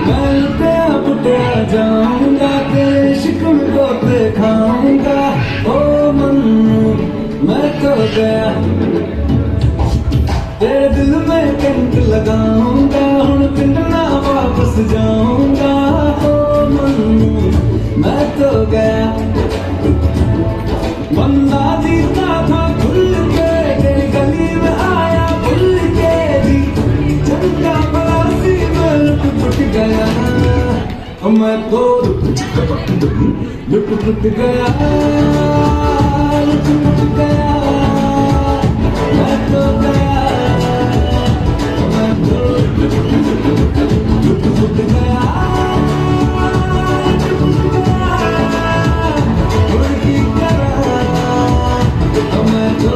मैं लुटिया पुटिया जाऊंगा, तेरे शिकन को ते खाऊंगा। ओ मन्नू मैं तो गया, तेरे दिल में कंट लगाऊंगा, हुण पिंड ना वापस जाऊंगा। ओ मन्नू मैं तो गया, बंदा जीता था खुल के, तेरी गली में आया भूल के जी, चंगा भला सी मैं लुट गया। मैं तो लुट गया, लुट गया, मैं तो गया, मैं तो लुट गया, उड़की तरह मैं तो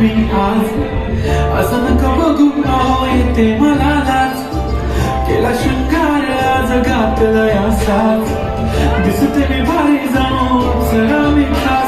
मी आज असं नका बघू पाहो येते मला लाज, केला शृंगार आज घातला असाच, दिसते मी भारी जाऊन सरा मी खास.